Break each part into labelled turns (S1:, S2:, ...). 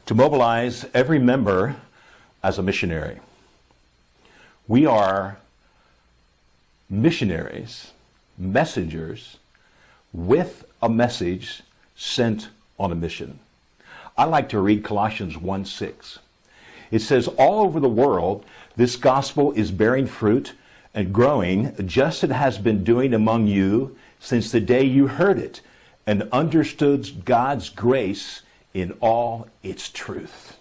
S1: to mobilize every member as a missionary. We are missionaries, messengers with a message sent on a mission. I like to read Colossians 1:6. It says, all over the world, this gospel is bearing fruit and growing, just as it has been doing among you since the day you heard it and understood God's grace in all its truth.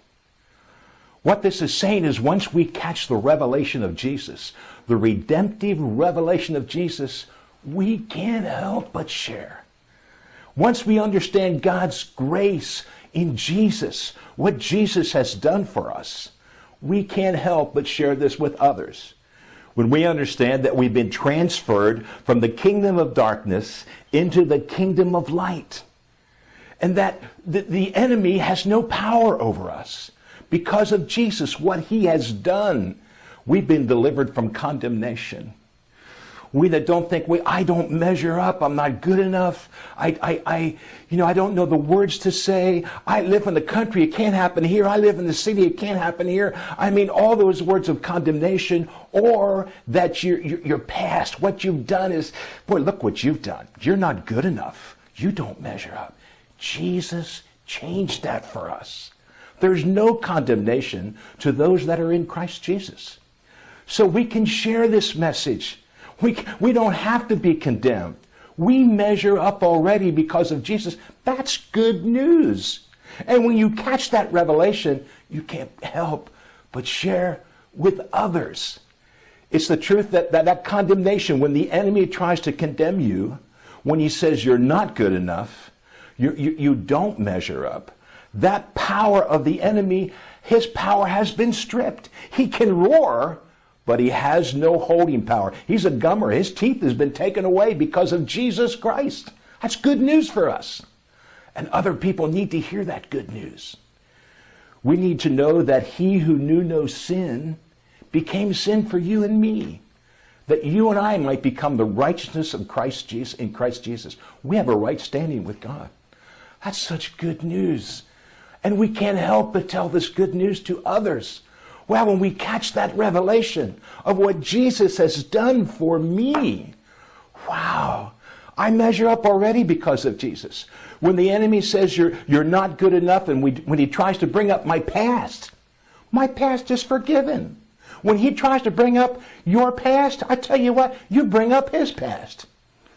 S1: What this is saying is once we catch the revelation of Jesus, the redemptive revelation of Jesus, we can't help but share. Once we understand God's grace in Jesus, what Jesus has done for us, we can't help but share this with others. When we understand that we've been transferred from the kingdom of darkness into the kingdom of light, and that the enemy has no power over us because of Jesus, what he has done, we've been delivered from condemnation. We that don't think, I don't measure up, I'm not good enough, I don't know the words to say, I live in the country, it can't happen here, I live in the city, it can't happen here. I mean, all those words of condemnation, or that your past, what you've done is, boy, look what you've done. You're not good enough. You don't measure up. Jesus changed that for us. There's no condemnation to those that are in Christ Jesus. So we can share this message. We don't have to be condemned. We measure up already because of Jesus. That's good news. And when you catch that revelation, you can't help but share with others. It's the truth that condemnation, when the enemy tries to condemn you, when he says you're not good enough, you don't measure up, that power of the enemy, his power has been stripped. He can roar, but he has no holding power. He's a gummer. His teeth has been taken away because of Jesus Christ. That's good news for us. And other people need to hear that good news. We need to know that he who knew no sin became sin for you and me, that you and I might become the righteousness of Christ Jesus, in Christ Jesus. We have a right standing with God. That's such good news. And we can't help but tell this good news to others. Well, when we catch that revelation of what Jesus has done for me, wow, I measure up already because of Jesus. When the enemy says you're not good enough, and when he tries to bring up my past is forgiven. When he tries to bring up your past, I tell you what, you bring up his past.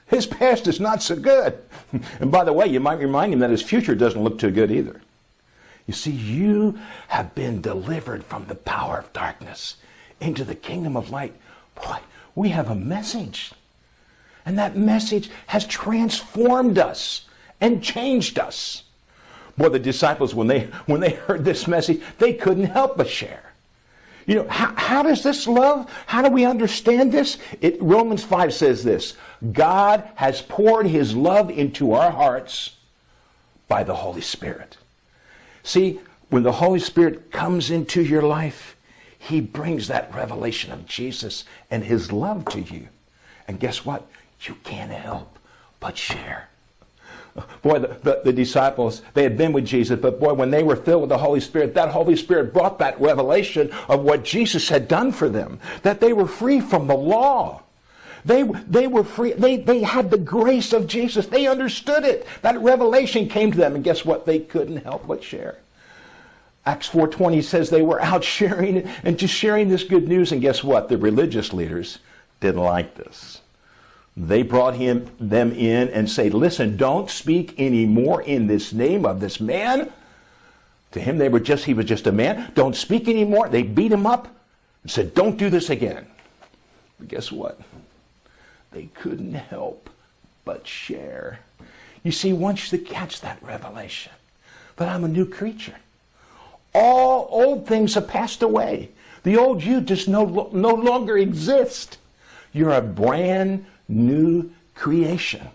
S1: His past is not so good. And by the way, you might remind him that his future doesn't look too good either. You see, you have been delivered from the power of darkness into the kingdom of light. Boy, we have a message. And that message has transformed us and changed us. Boy, the disciples, when they heard this message, they couldn't help but share. You know, how does this love, how do we understand this? Romans 5 says this, God has poured his love into our hearts by the Holy Spirit. See, when the Holy Spirit comes into your life, he brings that revelation of Jesus and his love to you. And guess what? You can't help but share. Boy, the disciples, they had been with Jesus, but boy, when they were filled with the Holy Spirit, that Holy Spirit brought that revelation of what Jesus had done for them, that they were free from the law. They were free. They had the grace of Jesus. They understood it. That revelation came to them, and guess what? They couldn't help but share. Acts 4:20 says they were out sharing and just sharing this good news, and guess what? The religious leaders didn't like this. They brought them in and said, listen, don't speak anymore in this name of this man. To him, he was just a man. Don't speak anymore. They beat him up and said, don't do this again. But guess what? They couldn't help but share. You see, once you catch that revelation, that I'm a new creature, all old things have passed away. The old you just no longer exist. You're a brand new creation.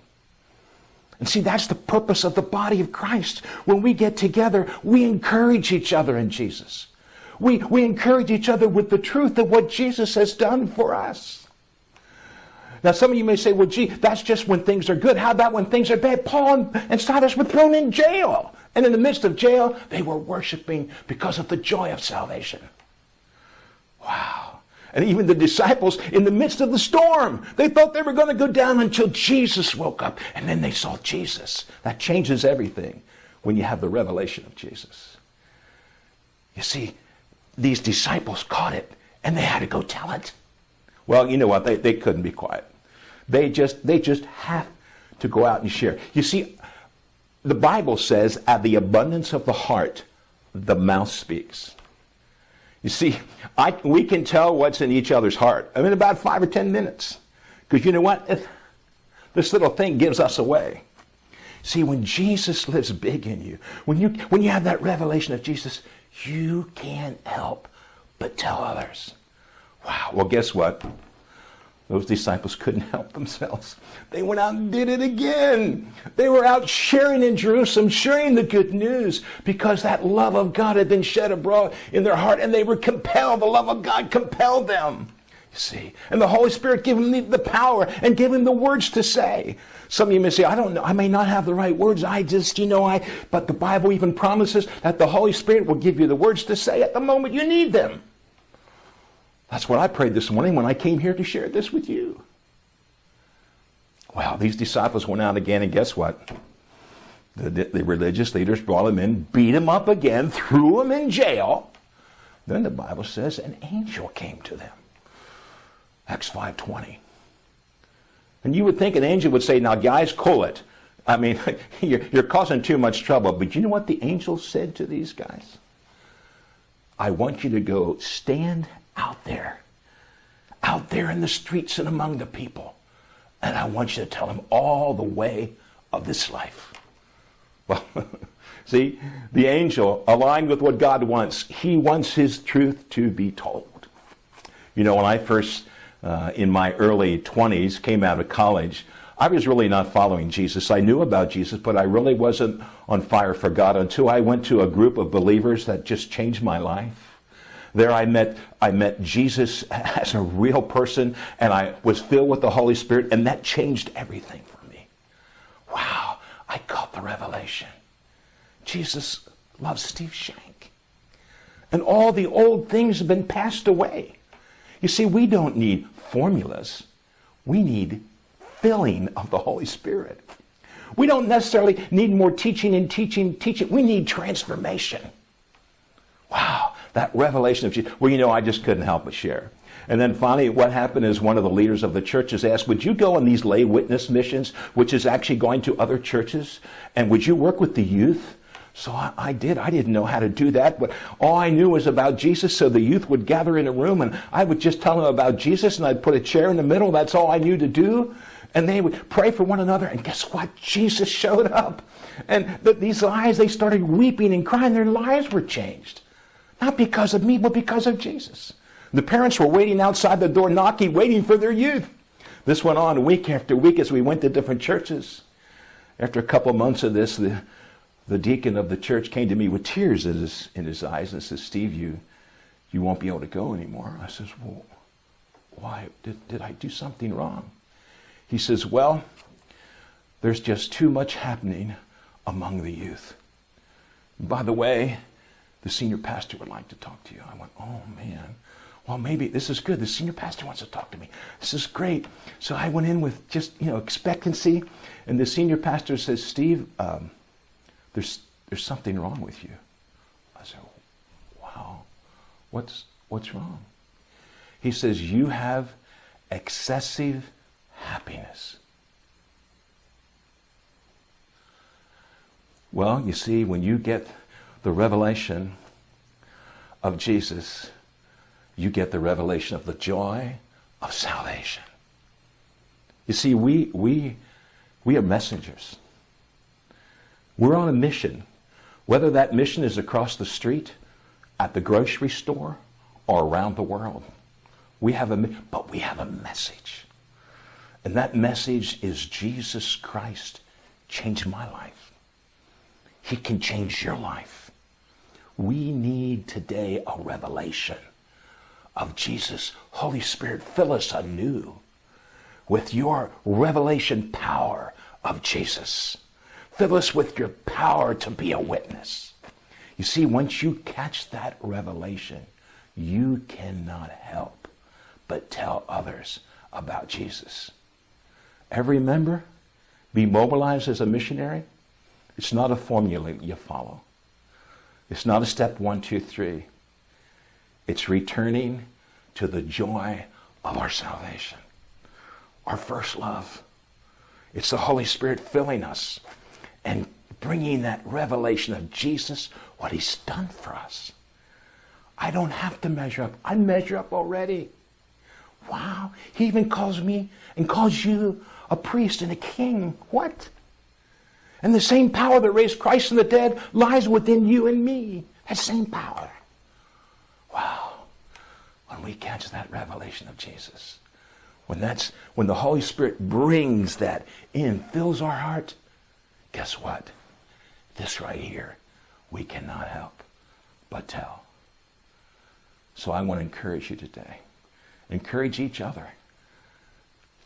S1: And see, that's the purpose of the body of Christ. When we get together, we encourage each other in Jesus. We encourage each other with the truth of what Jesus has done for us. Now, some of you may say, well, gee, that's just when things are good. How about when things are bad? Paul and Silas were thrown in jail. And in the midst of jail, they were worshiping because of the joy of salvation. Wow. And even the disciples, in the midst of the storm, they thought they were going to go down until Jesus woke up. And then they saw Jesus. That changes everything when you have the revelation of Jesus. You see, these disciples caught it, and they had to go tell it. Well, you know what? They couldn't be quiet. They just have to go out and share. You see, the Bible says, at the abundance of the heart, the mouth speaks. You see, we can tell what's in each other's heart in about 5 or 10 minutes. Because you know what? This little thing gives us away. See, when Jesus lives big in you, when you have that revelation of Jesus, you can't help but tell others. Wow. Well, guess what? Those disciples couldn't help themselves. They went out and did it again. They were out sharing in Jerusalem, sharing the good news, because that love of God had been shed abroad in their heart, and they were compelled. The love of God compelled them. You see, and the Holy Spirit gave them the power and gave them the words to say. Some of you may say, I don't know, I may not have the right words. But the Bible even promises that the Holy Spirit will give you the words to say at the moment you need them. That's what I prayed this morning when I came here to share this with you. Well, these disciples went out again, and guess what? The religious leaders brought him in, beat him up again, threw him in jail. Then the Bible says an angel came to them. Acts 5:20. And you would think an angel would say, now guys, cool it. I mean, you're causing too much trouble. But you know what the angel said to these guys? I want you to go stand out there in the streets and among the people. And I want you to tell them all the way of this life. Well, see, the angel, aligned with what God wants, he wants his truth to be told. You know, when I first, in my early 20s, came out of college, I was really not following Jesus. I knew about Jesus, but I really wasn't on fire for God until I went to a group of believers that just changed my life. There I met Jesus as a real person, and I was filled with the Holy Spirit, and that changed everything for me. Wow, I got the revelation. Jesus loves Steve Shank. And all the old things have been passed away. You see, we don't need formulas. We need filling of the Holy Spirit. We don't necessarily need more teaching. We need transformation. Wow, that revelation of Jesus. Well, you know, I just couldn't help but share. And then finally, what happened is one of the leaders of the churches asked, would you go on these lay witness missions, which is actually going to other churches? And would you work with the youth? So I did. I didn't know how to do that, but all I knew was about Jesus, so the youth would gather in a room, and I would just tell them about Jesus, and I'd put a chair in the middle. That's all I knew to do. And they would pray for one another, and guess what? Jesus showed up. And these eyes, they started weeping and crying. Their lives were changed. Not because of me, but because of Jesus. The parents were waiting outside the door, knocking, waiting for their youth. This went on week after week as we went to different churches. After a couple of months of this, the deacon of the church came to me with tears in his eyes and says, Steve, you won't be able to go anymore. I says, well, why? Did I do something wrong? He says, well, there's just too much happening among the youth. By the way, the senior pastor would like to talk to you. I went, oh man, well maybe this is good. The senior pastor wants to talk to me. This is great. So I went in with just, expectancy. And the senior pastor says, Steve, there's something wrong with you. I said, wow, what's wrong? He says, you have excessive happiness. Well, you see, when you get the revelation of Jesus, you get the revelation of the joy of salvation. You see, we are messengers. We're on a mission. Whether that mission is across the street, at the grocery store, or around the world. We have a message. And that message is Jesus Christ changed my life. He can change your life. We need today a revelation of Jesus. Holy Spirit, fill us anew with your revelation power of Jesus. Fill us with your power to be a witness. You see, once you catch that revelation, you cannot help but tell others about Jesus. Every member be mobilized as a missionary. It's not a formula you follow. It's not a step 1, 2, 3. It's returning to the joy of our salvation, our first love. It's the Holy Spirit filling us and bringing that revelation of Jesus, what he's done for us. I don't have to measure up. I measure up already. Wow. He even calls me and calls you a priest and a king. What? And the same power that raised Christ from the dead lies within you and me. That same power. Wow. When we catch that revelation of Jesus, when the Holy Spirit brings that in, fills our heart, guess what? This right here, we cannot help but tell. So I want to encourage you today. Encourage each other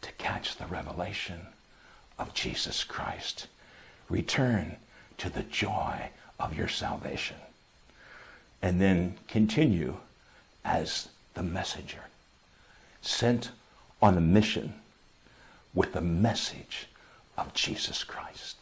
S1: to catch the revelation of Jesus Christ. Return to the joy of your salvation. And then continue as the messenger, sent on a mission with the message of Jesus Christ.